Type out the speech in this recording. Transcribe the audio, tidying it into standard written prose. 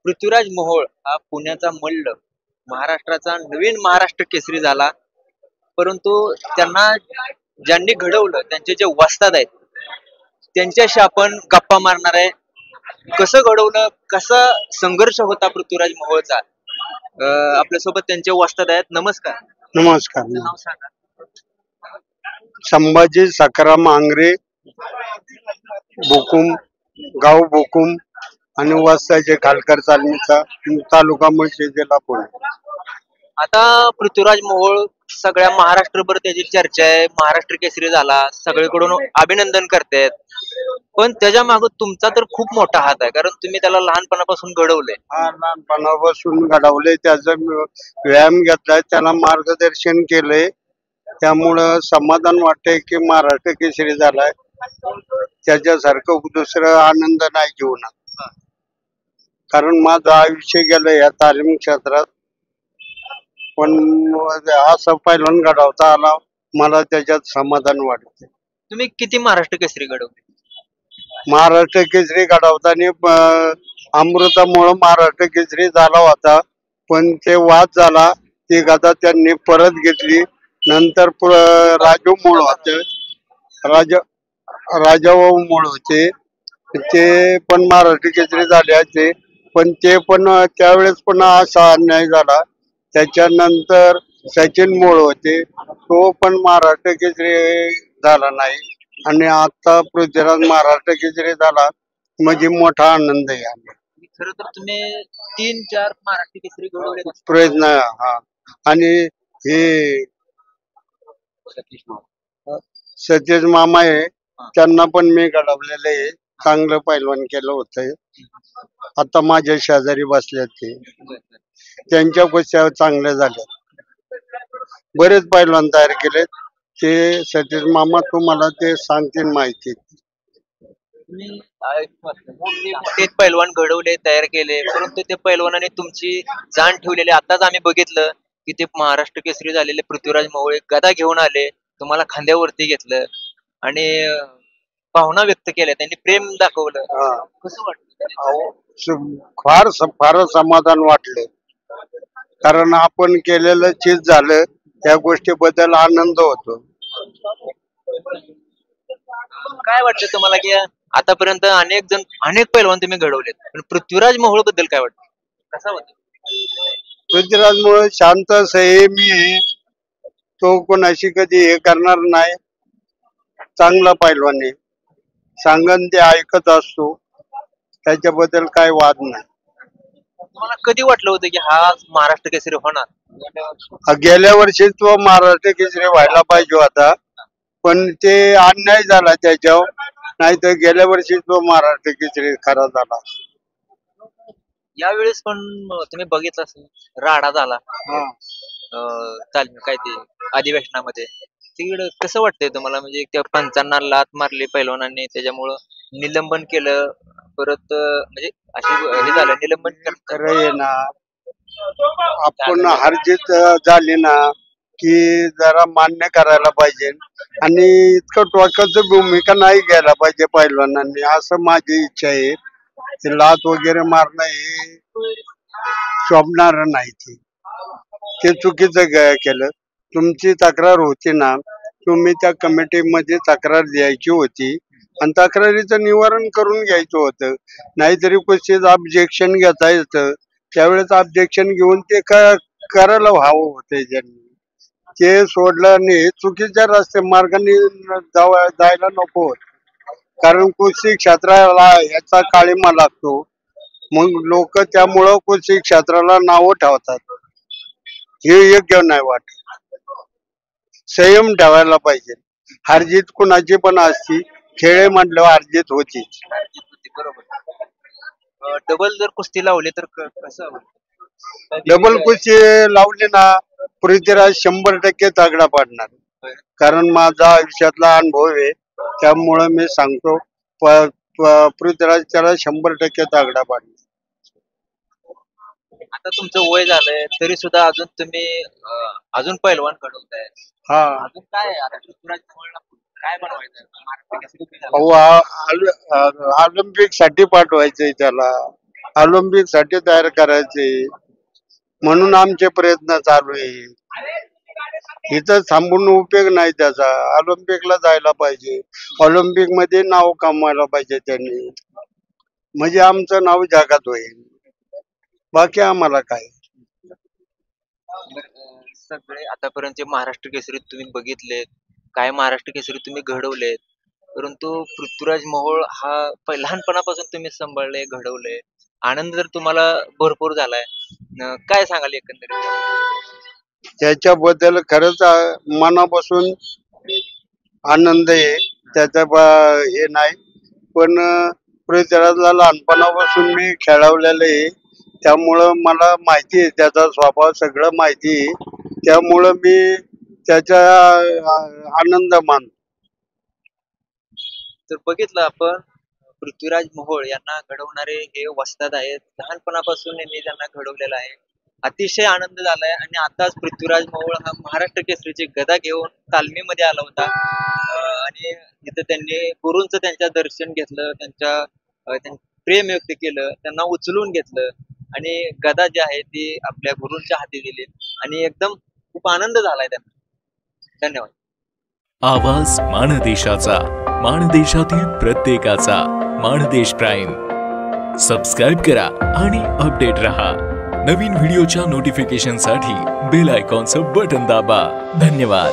पृथ्वीराज मोहोळ हा पुण्याचा मल्ल, महाराष्ट्राचा नवीन महाराष्ट्र केसरी झाला. परंतु त्यांना ज्यांनी घडवलं त्यांचे जे वस्ताद आहेत त्यांच्याशी आपण गप्पा मारणार आहे. कसं घडवलं, कसा संघर्ष होता पृथ्वीराज मोहोळचा. आपल्यासोबत त्यांचे वस्ताद आहेत. नमस्कार. नमस्कार. नाव सांगा. संभाजी सखाराम आंग्रे, बोकुम, गाव बोकुम आणि वस्ताचे खालकर चालणीचा, तालुका मुळशी, जिल्हा पुणे. आता पृथ्वीराज मोहोळ सगळ्या महाराष्ट्रभर त्याची चर्चा आहे. महाराष्ट्र केसरी झाला, सगळीकडून अभिनंदन करतायत. पण त्याच्या मागे तुमचा तर खूप मोठा हात आहे, कारण तुम्ही त्याला लहानपणापासून घडवलंय. हा, लहानपणापासून घडवले, त्याचा व्यायाम घेतलाय, त्याला मार्गदर्शन केलंय. त्यामुळं समाधान वाटतंय की महाराष्ट्र केसरी झालाय. त्याच्यासारखं दुसरं आनंद नाही जीवनात. कारण माझं आयुष्य गेलं या तालीम क्षेत्रात, पण असं पहिल्यांदा घडवता आला, मला त्याच्यात समाधान वाटते. तुम्ही किती महाराष्ट्र केसरी घडवले? महाराष्ट्र केसरी घडवताना अमृतामुळं महाराष्ट्र केसरी झाला होता, पण ते वाद झाला, ती गदा त्यांनी परत घेतली. नंतर राजू मूळ होते, राजाभाऊ मूळ होते, ते पण महाराष्ट्र केसरी झाले होते. पण ते पण त्यावेळेस पण असा अन्याय झाला. त्याच्यानंतर सचिन मूळ होते, तो पण महाराष्ट्र केसरी झाला नाही. आणि आता पृथ्वीराज महाराष्ट्र केसरी झाला म्हणजे मोठा आनंद आहे. खरं तर तुम्ही 3-4 महाराष्ट्र केसरी घडवले. प्रयत्न. हा, आणि हे सतीश मामा आहे, त्यांना पण मी घडवलेलं आहे. चांगलं पैलवान केलं होतं. आता माझ्या शेजारी बसले, ते त्यांच्या कुस्त्या चांगल्या झाल्या. बरेच पैलवान तयार केले, ते सतीश मामा तुम्हाला ते सांगतील माहिती. ते पैलवान घडवले, तयार केले, परंतु ते पैलवानाने तुमची जाण ठेवलेली. आताच आम्ही बघितलं की ते महाराष्ट्र केसरी झालेले पृथ्वीराज मोहोळ गदा घेऊन आले, तुम्हाला खांद्यावरती घेतलं आणि भावना व्यक्त केल्या, त्यांनी प्रेम दाखवलं. कसं वाटतं? फार समाधान वाटले, कारण आपण केलेलं चीज झालं, त्या गोष्टीबद्दल आनंद होतो. काय वाटतं तुम्हाला की आतापर्यंत अनेक पैलवान तुम्ही घडवलेत, पण पृथ्वीराज मोहोळ बद्दल काय वाटतं? कसा वाटतं? पृथ्वीराज मुळे शांत संयमी आहे, तो कोणाशी कधी हे करणार नाही. चांगला पैलवान आहे, सांगन ते ऐकत असतो, त्याच्याबद्दल काय वाद नाही. तुम्हाला कधी वाटलं होतं की हा महाराष्ट्र केसरी होणार? गेल्या वर्षी तो महाराष्ट्र केसरी व्हायला पाहिजे होता, पण ते अन्याय झाला त्याच्यावर. नाही तर गेल्या वर्षी तो महाराष्ट्र केसरी खरा झाला. यावेळेस पण तुम्ही बघितलं असेल, राडा झाला काय ते अधिवेशनामध्ये. तिकडे कसं वाटतंय तुम्हाला, म्हणजे त्या पंचांना लात मारली पैलवानांनी, त्याच्यामुळं निलंबन केलं, परत म्हणजे अशी हे झालं निलंबन. खरं आहे ना, आपण हरजीत झाली ना की जरा मान्य करायला पाहिजे, आणि इतकं टोकाचं भूमिका नाही घ्यायला पाहिजे पैलवानांनी, असं माझी इच्छा आहे. लात वगैरे मारणं हे शोभणार नाही. ते चुकीचं केलं. तुमची तक्रार होती ना, तुम्ही त्या कमिटीमध्ये तक्रार द्यायची होती आणि तक्रारीचं निवारण करून घ्यायचं होतं. नाहीतरी कुस्तीत ऑब्जेक्शन घेता येतं, त्यावेळेस ऑब्जेक्शन घेऊन ते करायला हवं होते. ज्यांनी ते सोडलं आणि चुकीच्या रस्ते मार्गाने जायला नको होत, कारण कुस्ती क्षेत्राला याचा काळिमा लागतो. मग लोक त्यामुळं कुस्ती क्षेत्राला नावं ठेवतात, हे योग्य नाही वाटत. संयम ठेवायला पाहिजे. हारजीत कुणाची पण असती, खेळ म्हटल्यावर हारजीत होती. बरोबर. डबल जर कुस्ती लावली तर कसं? डबल कुस्ती लावली ना, पृथ्वीराज 100% तगडा पाडणार. कारण माझा आयुष्यातला अनुभव आहे, त्यामुळं मी सांगतो, पृथ्वीराज त्याला 100% तगडा पाडणार. आता तुमचं वय झालंय तरी सुद्धा अजून तुम्ही अजून पैलवान घडवताय. हा, अजून काय आता पृथ्वीराज मोहोळला काय बनवायचं? ऑलिम्पिक साठी पाठवायचंय त्याला. ऑलिम्पिक साठी तयार करायचे, म्हणून आमचे प्रयत्न चालू आहे. इथं थांबून उपयोग नाही त्याचा. ऑलिम्पिकला जायला पाहिजे, ऑलिम्पिक मध्ये नाव कमवायला पाहिजे त्यांनी, म्हणजे आमचं नाव जगात होईल. बाकी आम्हाला काय. सगळे आतापर्यंतचे महाराष्ट्र केसरी तुम्ही बघितले, काय महाराष्ट्र केसरी तुम्ही घडवलेत, परंतु पृथ्वीराज मोहोळ हा लहानपणापासून तुम्ही सांभाळले, घडवले, आनंद तर तुम्हाला भरपूर झालाय. काय सांगाल एकंदरीत? त्याच्याबद्दल खरंच मनापासून आनंद आहे. त्याचा हे नाही, पण पृथ्वीराजला लहानपणापासून मी खेळवलेलं आहे, त्यामुळं मला माहिती आहे त्याचा स्वभाव, सगळं माहिती आहे. त्यामुळं मी त्याचा आनंद मानतो. तर बघितलं आपण, पृथ्वीराज मोहोळ यांना घडवणारे हे वस्ताद आहेत. लहानपणापासून यांनी त्यांना घडवलेलं आहे. अतिशय आनंद झालाय. आणि आताच पृथ्वीराज मोहोळ हा महाराष्ट्र केसरीची गदा घेऊन तालमीमध्ये आला होता, आणि इथं त्यांनी गुरूंचं त्यांच्या दर्शन घेतलं, त्यांचं प्रेम व्यक्त केलं, त्यांना उचलून घेतलं आणि गदा जी आहे ती आपल्या गुरूंच्या हाती दिली, आणि एकदम खूप आनंद झालाय त्यांना. धन्यवाद. आवाज माणदेशाचा, माणदेशातील प्रत्येकाचा. माणदेश प्राईम सबस्क्राईब करा आणि अपडेट रहा. नवीन व्हिडिओच्या नोटिफिकेशनसाठी बेल आयकॉनचं बटन दाबा. धन्यवाद.